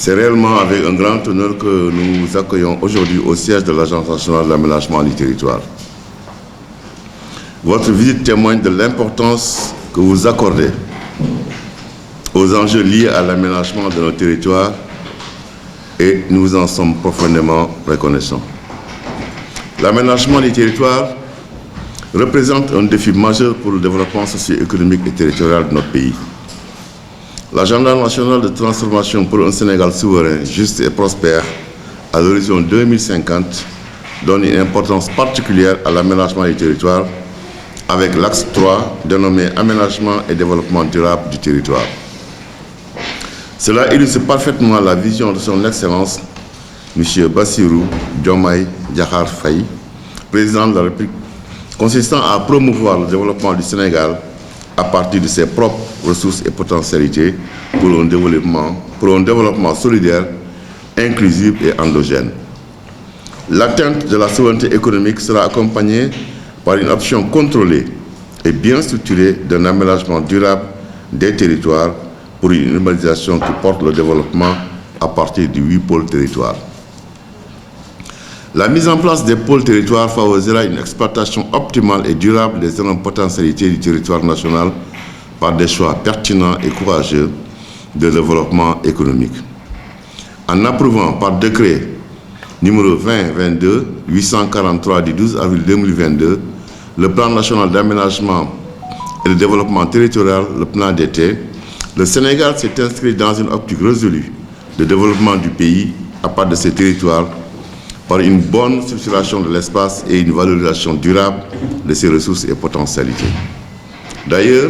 C'est réellement avec un grand honneur que nous vous accueillons aujourd'hui au siège de l'Agence nationale de l'aménagement du territoire. Votre visite témoigne de l'importance que vous accordez aux enjeux liés à l'aménagement de nos territoires et nous vous en sommes profondément reconnaissants. L'aménagement du territoire représente un défi majeur pour le développement socio-économique et territorial de notre pays. L'agenda national de transformation pour un Sénégal souverain, juste et prospère à l'horizon 2050 donne une importance particulière à l'aménagement du territoire avec l'axe 3 dénommé Aménagement et développement durable du territoire. Cela illustre parfaitement la vision de son Excellence, M. Bassirou Diomaye Diakhar Faye, président de la République, consistant à promouvoir le développement du Sénégal à partir de ses propres ressources et potentialités pour un développement solidaire, inclusif et endogène. L'atteinte de la souveraineté économique sera accompagnée par une option contrôlée et bien structurée d'un aménagement durable des territoires pour une urbanisation qui porte le développement à partir de 8 pôles territoires. La mise en place des pôles territoires favorisera une exploitation optimale et durable des énormes potentialités du territoire national par des choix pertinents et courageux de développement économique. En approuvant par décret numéro 2022-843 du 12 avril 2022 le plan national d'aménagement et de développement territorial, le plan d'été, le Sénégal s'est inscrit dans une optique résolue de développement du pays à part de ses territoires par une bonne structuration de l'espace et une valorisation durable de ses ressources et potentialités. D'ailleurs,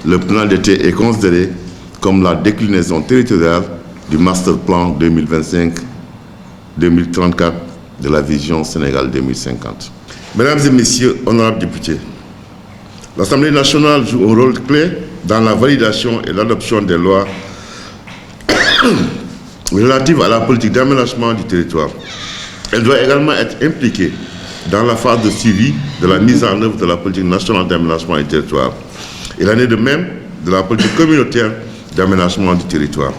le plan d'été est considéré comme la déclinaison territoriale du Master Plan 2025-2034 de la vision Sénégal 2050. Mesdames et messieurs, honorables députés, l'Assemblée nationale joue un rôle clé dans la validation et l'adoption des lois relatives à la politique d'aménagement du territoire. Elle doit également être impliquée dans la phase de suivi de la mise en œuvre de la politique nationale d'aménagement du territoire. Il en est de même de la politique communautaire d'aménagement du territoire.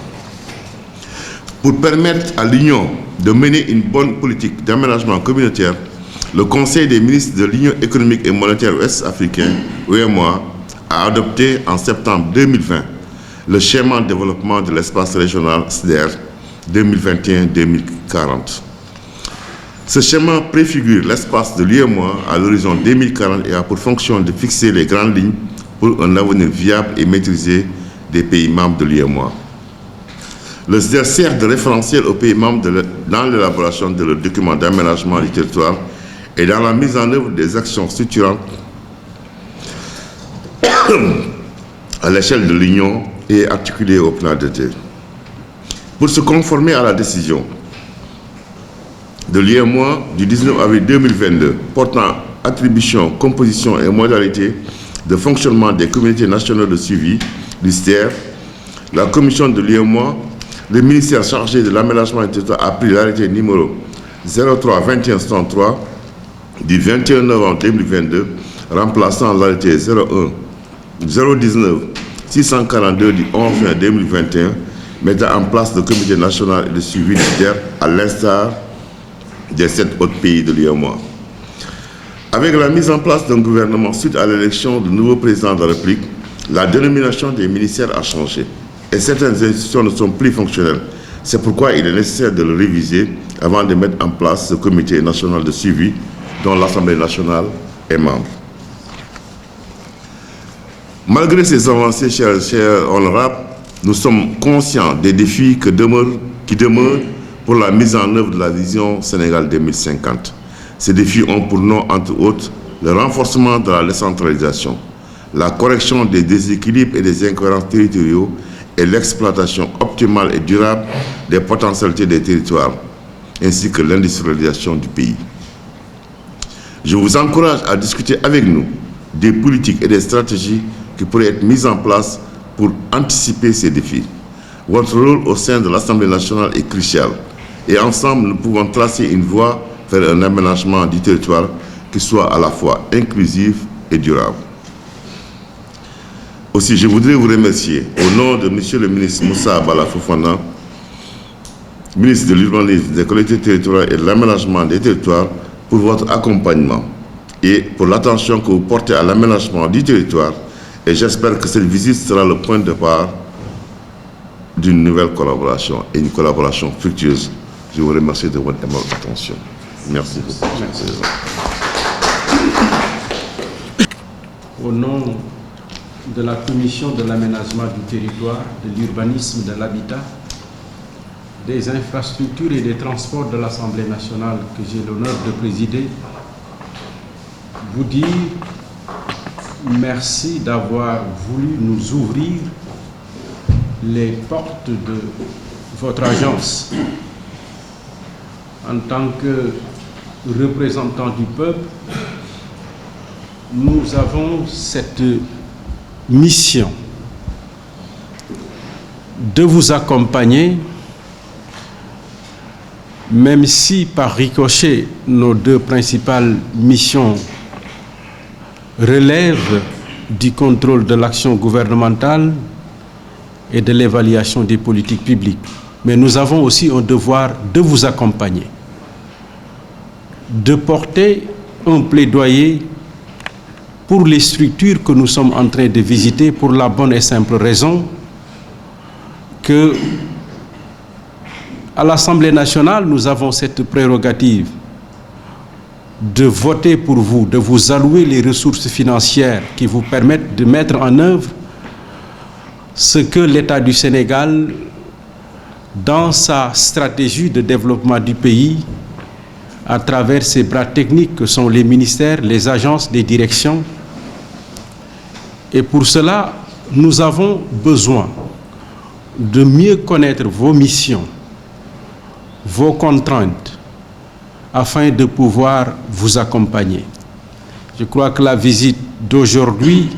Pour permettre à l'Union de mener une bonne politique d'aménagement communautaire, le Conseil des ministres de l'Union économique et monétaire ouest-africain, UEMOA, a adopté en septembre 2020 le schéma de développement de l'espace régional SDER 2021-2040. Ce schéma préfigure l'espace de l'UEMOA à l'horizon 2040 et a pour fonction de fixer les grandes lignes pour un avenir viable et maîtrisé des pays membres de l'UEMOA. Le SDER sert de référentiel aux pays membres dans l'élaboration de leur document d'aménagement du territoire et dans la mise en œuvre des actions structurantes à l'échelle de l'Union et articulées au plan d'été. Pour se conformer à la décision de l'UEMOA du 19 avril 2022 portant attribution, composition et modalités de fonctionnement des communautés nationales de suivi du SDER, la commission de l'UEMOA, le ministère chargé de l'aménagement du territoire a pris l'arrêté numéro 03-21-63 du 21 novembre 2022 remplaçant l'arrêté 019-642 du 11 juin 2021 mettant en place le comité national de suivi du SDER à l'instar des 7 autres pays de l'UEMOA. Avec la mise en place d'un gouvernement suite à l'élection du nouveau président de la République, la dénomination des ministères a changé et certaines institutions ne sont plus fonctionnelles. C'est pourquoi il est nécessaire de le réviser avant de mettre en place ce comité national de suivi dont l'Assemblée nationale est membre. Malgré ces avancées, chers honorables, nous sommes conscients des défis qui demeurent pour la mise en œuvre de la vision Sénégal 2050. Ces défis ont pour nom, entre autres, le renforcement de la décentralisation, la correction des déséquilibres et des incohérences territoriaux et l'exploitation optimale et durable des potentialités des territoires, ainsi que l'industrialisation du pays. Je vous encourage à discuter avec nous des politiques et des stratégies qui pourraient être mises en place pour anticiper ces défis. Votre rôle au sein de l'Assemblée nationale est crucial et ensemble nous pouvons tracer une voie vers un aménagement du territoire qui soit à la fois inclusif et durable. Aussi, je voudrais vous remercier au nom de M. le ministre Moussa Bala Fofana ministre de l'Urbanisme, des collectivités territoriales et de l'aménagement des territoires, pour votre accompagnement et pour l'attention que vous portez à l'aménagement du territoire. Et j'espère que cette visite sera le point de départ d'une nouvelle collaboration et une collaboration fructueuse. Je vous remercie de votre attention. Merci beaucoup. Merci. Au nom de la Commission de l'aménagement du territoire, de l'urbanisme, de l'habitat, des infrastructures et des transports de l'Assemblée nationale que j'ai l'honneur de présider, vous dire merci d'avoir voulu nous ouvrir les portes de votre agence. En tant que représentants du peuple, nous avons cette mission de vous accompagner, même si par ricochet nos deux principales missions relèvent du contrôle de l'action gouvernementale et de l'évaluation des politiques publiques. Mais nous avons aussi un devoir de vous accompagner, de porter un plaidoyer pour les structures que nous sommes en train de visiter, pour la bonne et simple raison que à l'Assemblée nationale, nous avons cette prérogative de voter pour vous, de vous allouer les ressources financières qui vous permettent de mettre en œuvre ce que l'État du Sénégal, dans sa stratégie de développement du pays, à travers ses bras techniques que sont les ministères, les agences, les directions. Et pour cela, nous avons besoin de mieux connaître vos missions, vos contraintes, afin de pouvoir vous accompagner. Je crois que la visite d'aujourd'hui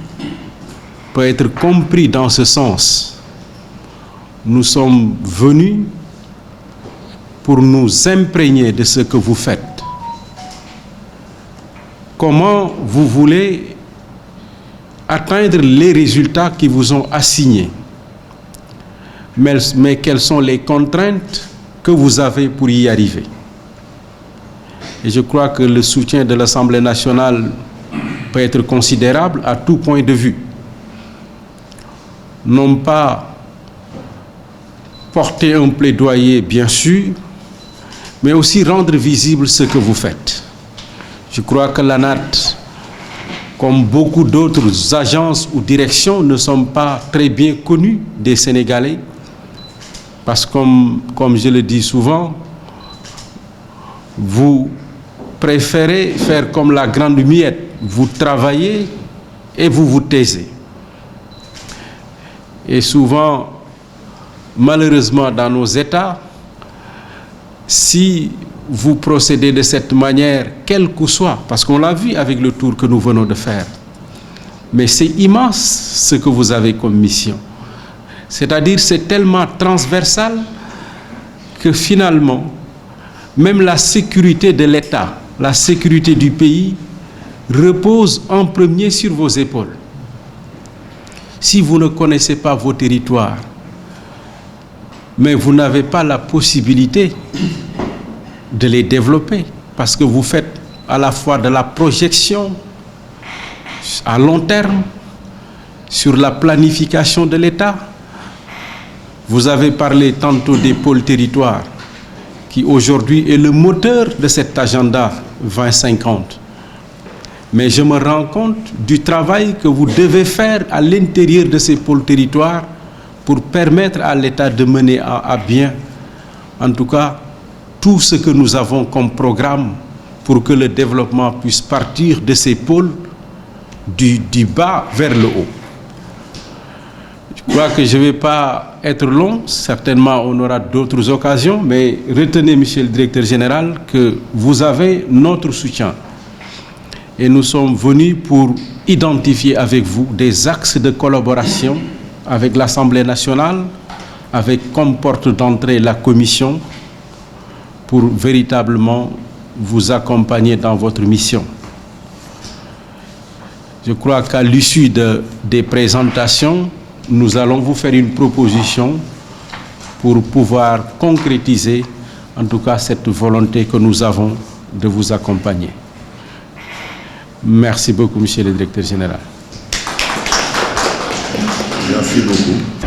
peut être comprise dans ce sens. Nous sommes venus pour nous imprégner de ce que vous faites. Comment vous voulez atteindre les résultats qui vous ont assignés, mais quelles sont les contraintes que vous avez pour y arriver. Et je crois que le soutien de l'Assemblée nationale peut être considérable à tout point de vue. Non pas porter un plaidoyer, bien sûr, mais aussi rendre visible ce que vous faites. Je crois que l'ANAT, comme beaucoup d'autres agences ou directions, ne sont pas très bien connues des Sénégalais, parce que, comme je le dis souvent, vous préférez faire comme la grande muette, vous travaillez et vous vous taisez. Et souvent, malheureusement, dans nos États, si vous procédez de cette manière, quel que soit, parce qu'on l'a vu avec le tour que nous venons de faire, mais c'est immense ce que vous avez comme mission. C'est-à-dire, c'est tellement transversal que finalement, même la sécurité de l'État, la sécurité du pays, repose en premier sur vos épaules. Si vous ne connaissez pas vos territoires, mais vous n'avez pas la possibilité de les développer, parce que vous faites à la fois de la projection à long terme sur la planification de l'État. Vous avez parlé tantôt des pôles territoires, qui aujourd'hui est le moteur de cet agenda 2050. Mais je me rends compte du travail que vous devez faire à l'intérieur de ces pôles territoires pour permettre à l'État de mener à bien, en tout cas, tout ce que nous avons comme programme pour que le développement puisse partir de ces pôles du bas vers le haut. Je crois que je ne vais pas être long, certainement on aura d'autres occasions, mais retenez, monsieur le directeur général, que vous avez notre soutien. Et nous sommes venus pour identifier avec vous des axes de collaboration avec l'Assemblée nationale, avec comme porte d'entrée la Commission, pour véritablement vous accompagner dans votre mission. Je crois qu'à l'issue des présentations, nous allons vous faire une proposition pour pouvoir concrétiser en tout cas cette volonté que nous avons de vous accompagner. Merci beaucoup, Monsieur le Directeur Général. Merci beaucoup.